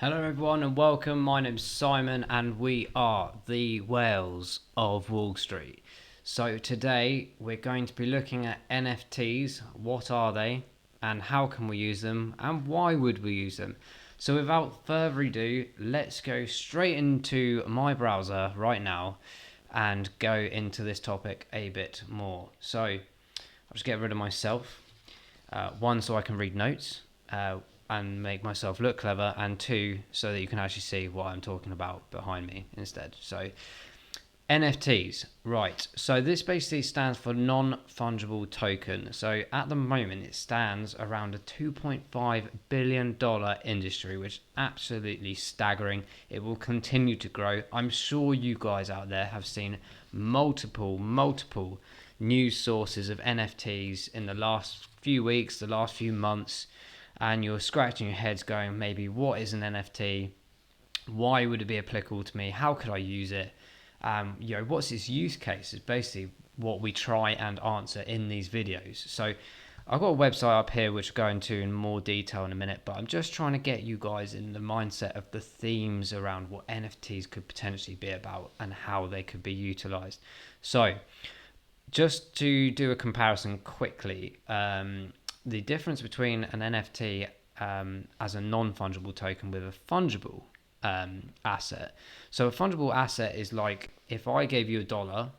Hello everyone and welcome. My name's Simon and we are the Whales of Wall Street. So today we're going to be looking at NFTs. What are they and how can we use them and why would we use them? So without further ado, let's go straight into my browser right now and go into this topic a bit more. So I'll just get rid of myself. One, so I can read notes and make myself look clever, and two, so that you can actually see what I'm talking about behind me instead. So NFTs, right. So this basically stands for non-fungible token. So at the moment it stands around a $2.5 billion industry, which is absolutely staggering. It will continue to grow. I'm sure you guys out there have seen multiple news sources of NFTs in the last few weeks, the last few months, and you're scratching your heads going, maybe what is an NFT? Why would it be applicable to me? How could I use it? What's its use case is basically what we try and answer in these videos. So I've got a website up here which I'll go into in more detail in a minute, but I'm just trying to get you guys in the mindset of the themes around what NFTs could potentially be about and how they could be utilized. So just to do a comparison quickly, the difference between an NFT as a non-fungible token with a fungible asset. So a fungible asset is like if I gave you $1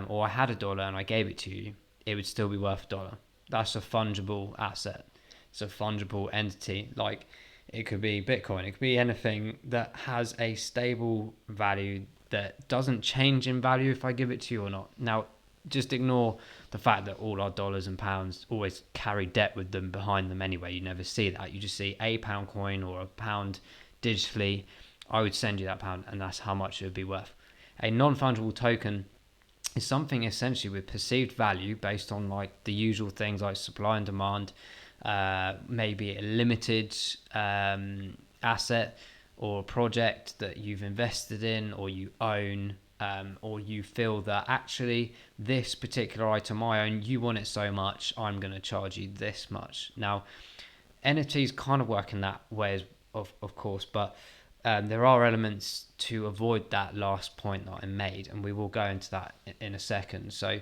or I had $1 and I gave it to you, it would still be worth $1. That's a fungible asset. It's a fungible entity. Like it could be Bitcoin. It could be anything that has a stable value that doesn't change in value if I give it to you or not. Now, just ignore the fact that all our dollars and pounds always carry debt with them behind them anyway. You never see that. You just see a pound coin or a pound digitally. I would send you that pound and that's how much it would be worth. A non-fungible token is something essentially with perceived value based on like the usual things like supply and demand, maybe a limited asset or project that you've invested in or you own, or you feel that actually this particular item I own, you want it so much, I'm going to charge you this much. Now, NFTs kind of work in that way, of course, but there are elements to avoid that last point that I made, and we will go into that in a second. So,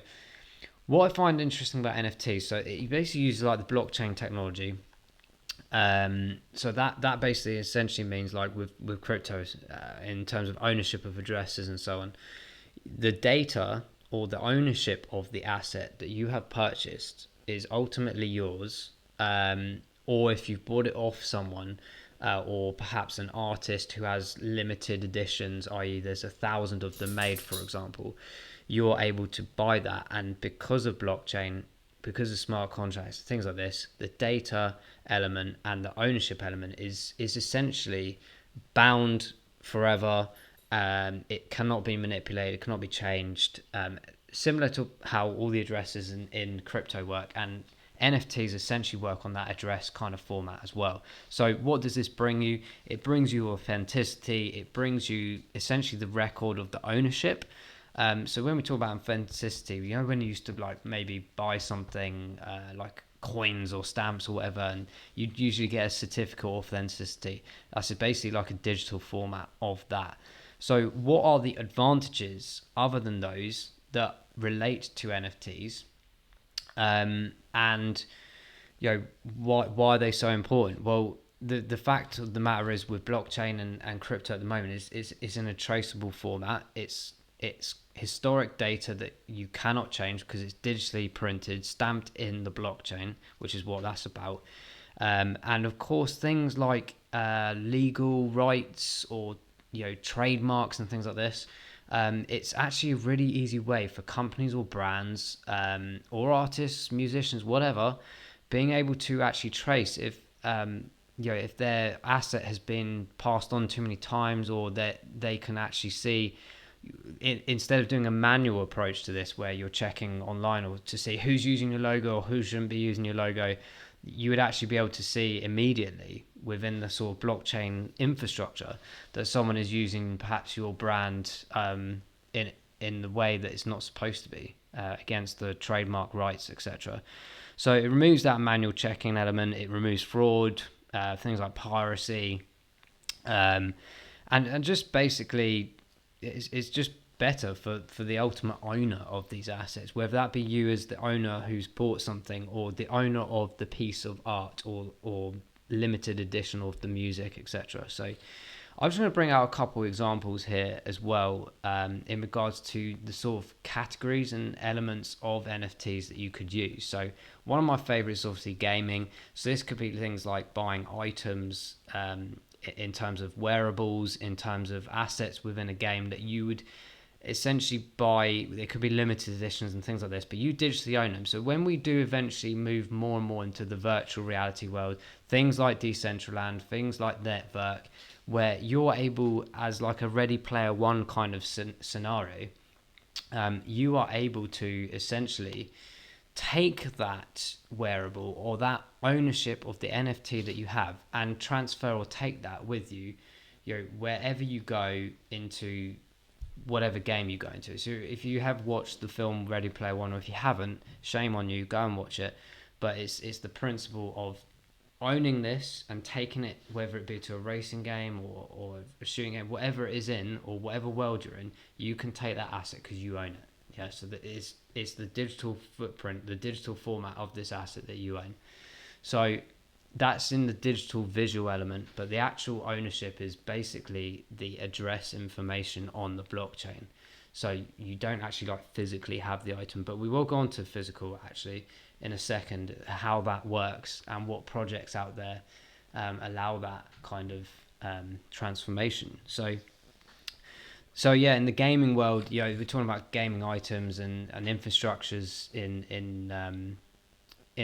what I find interesting about NFTs, so it basically uses like the blockchain technology. So that basically essentially means like with cryptos, in terms of ownership of addresses and so on, the data or the ownership of the asset that you have purchased is ultimately yours. Or if you've bought it off someone, or perhaps an artist who has limited editions, i.e. there's 1,000 of them made, for example, you're able to buy that. And because of blockchain, because of smart contracts, things like this, the data element and the ownership element is essentially bound forever. It cannot be manipulated, it cannot be changed. Similar to how all the addresses in crypto work, and NFTs essentially work on that address kind of format as well. So what does this bring you? It brings you authenticity. It brings you essentially the record of the ownership. So when we talk about authenticity, you know, when you used to like maybe buy something like coins or stamps or whatever, and you'd usually get a certificate of authenticity. That's basically like a digital format of that. So what are the advantages other than those that relate to NFTs? And why are they so important? Well, the fact of the matter is with blockchain and crypto at the moment is in a traceable format. It's historic data that you cannot change because it's digitally printed, stamped in the blockchain, which is what that's about. And of course, things like legal rights or trademarks and things like this. It's actually a really easy way for companies or brands, or artists, musicians, whatever, being able to actually trace if their asset has been passed on too many times, or that they can actually see, instead of doing a manual approach to this where you're checking online or to see who's using your logo or who shouldn't be using your logo, you would actually be able to see immediately within the sort of blockchain infrastructure that someone is using perhaps your brand in the way that it's not supposed to be, against the trademark rights, etc. So it removes that manual checking element. It removes fraud, things like piracy, um, and just basically it's just better for the ultimate owner of these assets, whether that be you as the owner who's bought something, or the owner of the piece of art, or limited edition of the music, etc. So I'm just going to bring out a couple examples here as well, in regards to the sort of categories and elements of NFTs that you could use. So one of my favorites is obviously gaming. So this could be things like buying items, in terms of wearables, in terms of assets within a game that you would essentially buy. There could be limited editions and things like this, but you digitally own them. So when we do eventually move more and more into the virtual reality world, things like Decentraland, things like Network, where you're able, as like a Ready Player One kind of scenario, you are able to essentially take that wearable or that ownership of the NFT that you have and transfer or take that with you, wherever you go into whatever game you go into. So if you have watched the film Ready Player One, or if you haven't, shame on you, go and watch it. But it's the principle of owning this and taking it, whether it be to a racing game or a shooting game, whatever it is in, or whatever world you're in, you can take that asset because you own it. Yeah, so that it's the digital footprint, the digital format of this asset that you own. So that's in the digital visual element, but the actual ownership is basically the address information on the blockchain. So you don't actually like physically have the item, but we will go on to physical actually in a second, how that works and what projects out there allow that kind of transformation. So yeah, in the gaming world, we're talking about gaming items and infrastructures in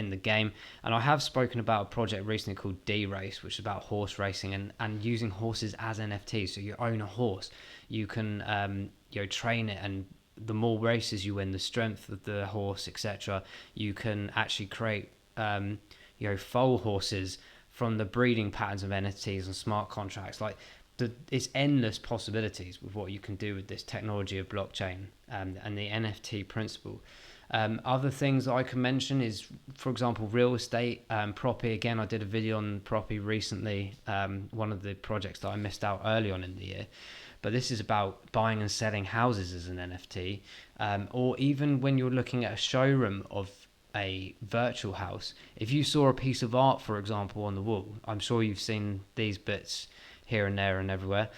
the game. And I have spoken about a project recently called D-Race, which is about horse racing and using horses as NFTs. So you own a horse, you can train it, and the more races you win, the strength of the horse, etc. You can actually create foal horses from the breeding patterns of NFTs and smart contracts. Like it's endless possibilities with what you can do with this technology of blockchain and the NFT principle. Other things that I can mention is, for example, real estate, property. Again, I did a video on property recently, one of the projects that I missed out early on in the year. But this is about buying and selling houses as an NFT, or even when you're looking at a showroom of a virtual house. If you saw a piece of art, for example, on the wall, I'm sure you've seen these bits here and there and everywhere.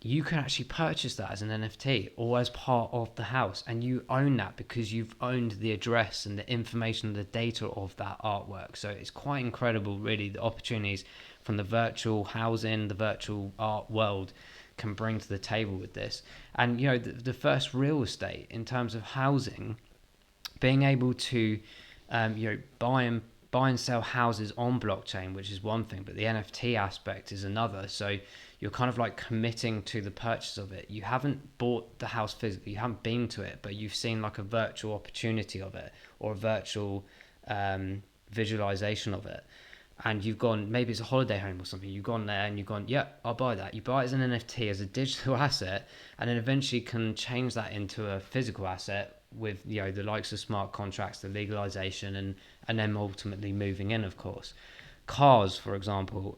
You can actually purchase that as an NFT or as part of the house, and you own that because you've owned the address and the information, the data of that artwork. So it's quite incredible, really, the opportunities from the virtual housing, the virtual art world can bring to the table with this. And the first real estate in terms of housing, being able to buy and sell houses on blockchain, which is one thing, but the NFT aspect is another. So you're kind of like committing to the purchase of it. You haven't bought the house physically, you haven't been to it, but you've seen like a virtual opportunity of it, or a virtual visualization of it. And you've gone, maybe it's a holiday home or something, you've gone there and you've gone, yeah, I'll buy that. You buy it as an NFT, as a digital asset, and then eventually can change that into a physical asset with the likes of smart contracts, the legalization, and then ultimately moving in, of course. Cars, for example,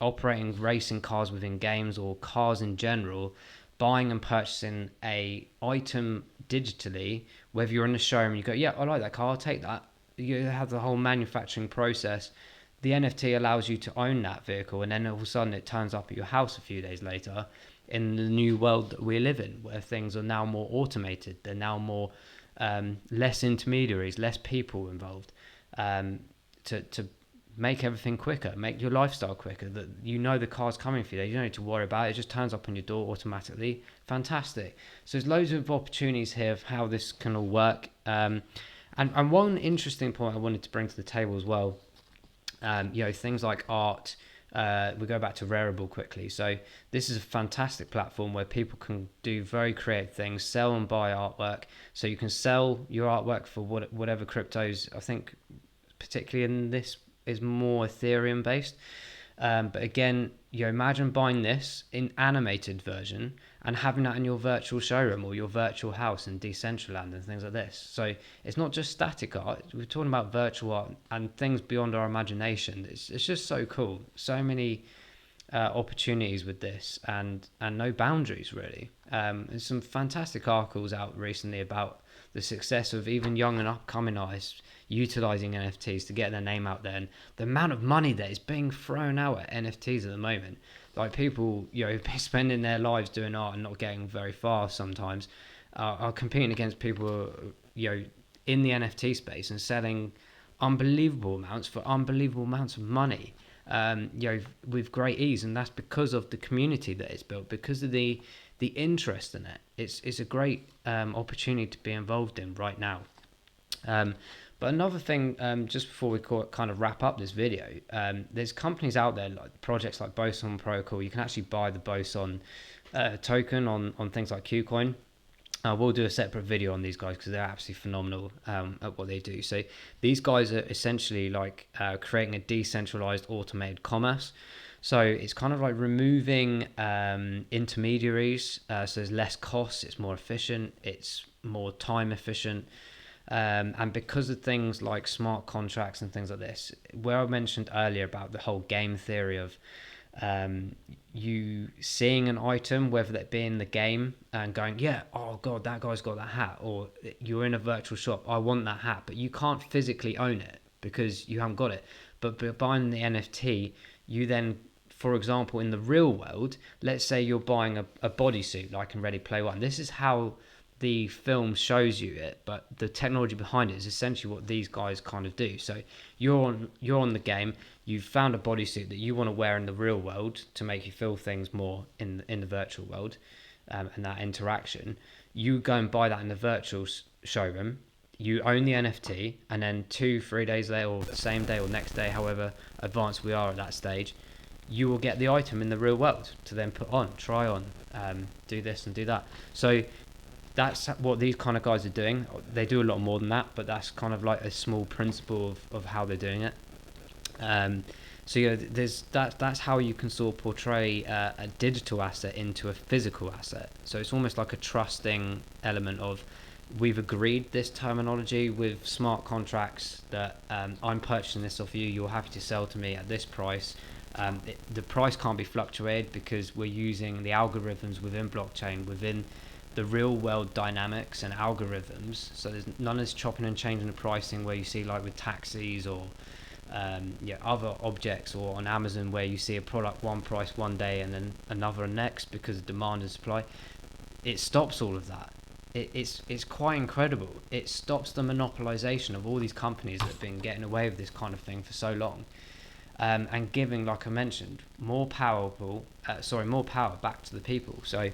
operating racing cars within games, or cars in general, buying and purchasing a item digitally, whether you're in the showroom, you go, yeah, I like that car, I'll take that. You have the whole manufacturing process. The NFT allows you to own that vehicle, and then all of a sudden it turns up at your house a few days later in the new world that we live in, where things are now more automated. They're now more less intermediaries, less people involved, to make everything quicker, make your lifestyle quicker. That the car's coming for you. You don't need to worry about it. It just turns up on your door automatically. Fantastic. So there's loads of opportunities here of how this can all work. And one interesting point I wanted to bring to the table as well. Things like art. We go back to Rarible quickly. So this is a fantastic platform where people can do very creative things, sell and buy artwork. So you can sell your artwork for whatever cryptos. I think particularly in this is more Ethereum based. But again, imagine buying this in animated version and having that in your virtual showroom or your virtual house in Decentraland and things like this. So it's not just static art. We're talking about virtual art and things beyond our imagination. It's just so cool. So many opportunities with this, and no boundaries really. There's some fantastic articles out recently about the success of even young and upcoming artists utilizing NFTs to get their name out there, and the amount of money that is being thrown out at NFTs at the moment. Like people, spending their lives doing art and not getting very far sometimes, are competing against people, in the NFT space and selling unbelievable amounts for unbelievable amounts of money, with great ease, and that's because of the community that it's built, because of the interest in it. It's a great opportunity to be involved in right now. But another thing, just before we kind of wrap up this video, there's companies out there, like projects like Boson Protocol. You can actually buy the Boson token on things like KuCoin. We'll do a separate video on these guys because they're absolutely phenomenal at what they do. So these guys are essentially like creating a decentralized automated commerce. So it's kind of like removing intermediaries. So there's less costs, it's more efficient, it's more time efficient. And because of things like smart contracts and things like this, where I mentioned earlier about the whole game theory of you seeing an item, whether that be in the game and going, yeah, oh god, that guy's got that hat, or you're in a virtual shop, I want that hat, but you can't physically own it because you haven't got it. But buying the NFT, you then, for example, in the real world, let's say you're buying a bodysuit like in Ready Player One. This is how the film shows you it, but the technology behind it is essentially what these guys kind of do. So you're on the game, you've found a bodysuit that you want to wear in the real world to make you feel things more in the virtual world, and that interaction. You go and buy that in the virtual showroom, you own the NFT, and then 2-3 days later, or the same day or next day, however advanced we are at that stage, you will get the item in the real world to then put on, try on, do this and do that. So that's what these kind of guys are doing. They do a lot more than that, but that's kind of like a small principle of how they're doing it. So there's that's how you can sort of portray a digital asset into a physical asset. So it's almost like a trusting element of, we've agreed this terminology with smart contracts that I'm purchasing this off you, you're happy to sell to me at this price. The price can't be fluctuated because we're using the algorithms within blockchain, within the real world dynamics and algorithms. So there's none of this chopping and changing the pricing where you see like with taxis or other objects, or on Amazon where you see a product one price one day and then another next because of demand and supply. It stops all of that. It's quite incredible. It stops the monopolization of all these companies that have been getting away with this kind of thing for so long, and giving, like I mentioned, more power back to the people. So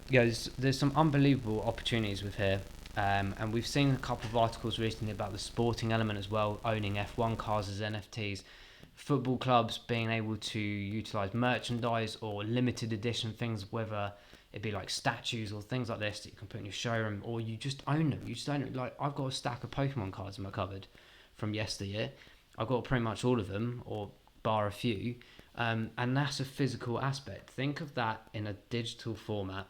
there's some unbelievable opportunities with here, and we've seen a couple of articles recently about the sporting element as well, owning F1 cars as NFTs, football clubs being able to utilize merchandise or limited edition things, whether it be like statues or things like this that you can put in your showroom, or you just own them. You just own it. Like, I've got a stack of Pokemon cards in my cupboard from yesteryear. I've got pretty much all of them, or bar a few, and that's a physical aspect. Think of that in a digital format.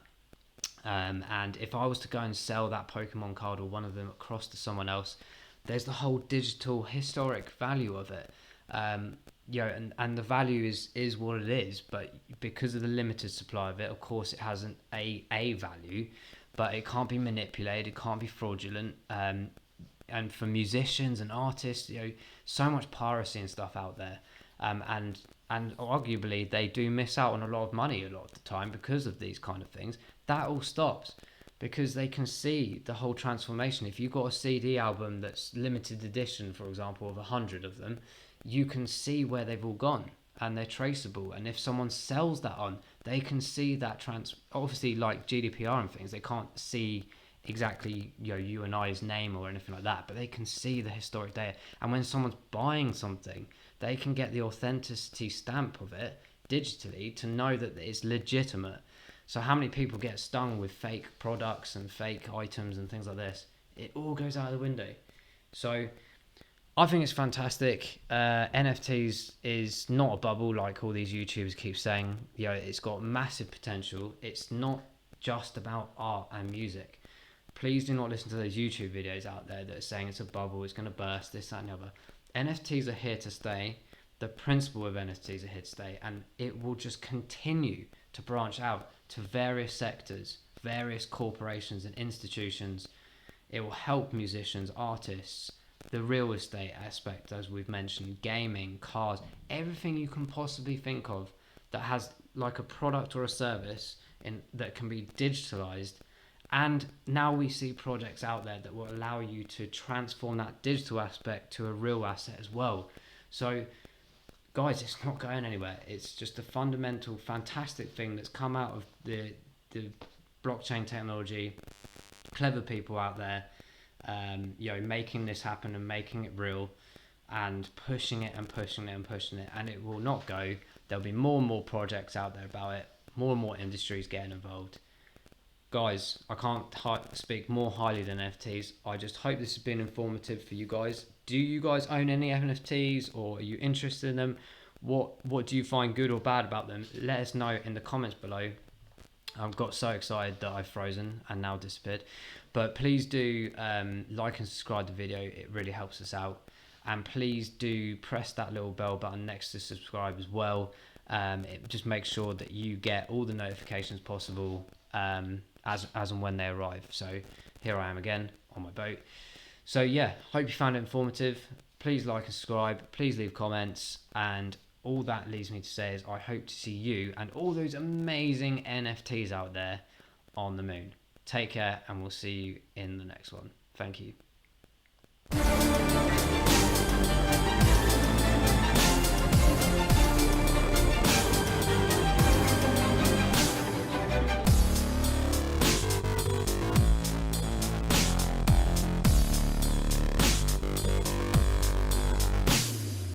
And if I was to go and sell that Pokemon card or one of them across to someone else, there's the whole digital historic value of it. And the value is what it is, but because of the limited supply of it, of course it has a value, but it can't be manipulated, it can't be fraudulent. And for musicians and artists, so much piracy and stuff out there. And arguably they do miss out on a lot of money a lot of the time because of these kind of things. That all stops because they can see the whole transformation. If you've got a CD album that's limited edition, for example, of 100 of them, you can see where they've all gone and they're traceable. And if someone sells that on, they can see that obviously, like GDPR and things, they can't see exactly you and I's name or anything like that, but they can see the historic data. And when someone's buying something, they can get the authenticity stamp of it digitally to know that it's legitimate. So how many people get stung with fake products and fake items and things like this? It all goes out of the window. So I think it's fantastic. NFTs is not a bubble like all these YouTubers keep saying. It's got massive potential. It's not just about art and music. Please do not listen to those YouTube videos out there that are saying it's a bubble, it's going to burst, this, that and the other. NFTs are here to stay. the principle of NFTs are here to stay, and it will just continue to branch out to various sectors, various corporations and institutions. It will help musicians, artists, the real estate aspect, as we've mentioned, gaming, cars, everything you can possibly think of that has like a product or a service that can be digitalized. And now we see projects out there that will allow you to transform that digital aspect to a real asset as well. So guys, it's not going anywhere. It's just a fundamental, fantastic thing that's come out of the blockchain technology. Clever people out there, making this happen and making it real, and pushing it and pushing it and pushing it, and it will not go. There'll be more and more projects out there about it. More and more industries getting involved. Guys, I can't speak more highly than NFTs. I just hope this has been informative for you guys. Do you guys own any NFTs, or are you interested in them? What do you find good or bad about them? Let us know in the comments below. I've got so excited that I've frozen and now disappeared. But please do like and subscribe to the video. It really helps us out. And please do press that little bell button next to subscribe as well. It just makes sure that you get all the notifications possible as and when they arrive. So here I am again on my boat. So yeah, hope you found it informative. Please like and subscribe. Please leave comments. And all that leads me to say is I hope to see you and all those amazing NFTs out there on the moon. Take care, and we'll see you in the next one. Thank you.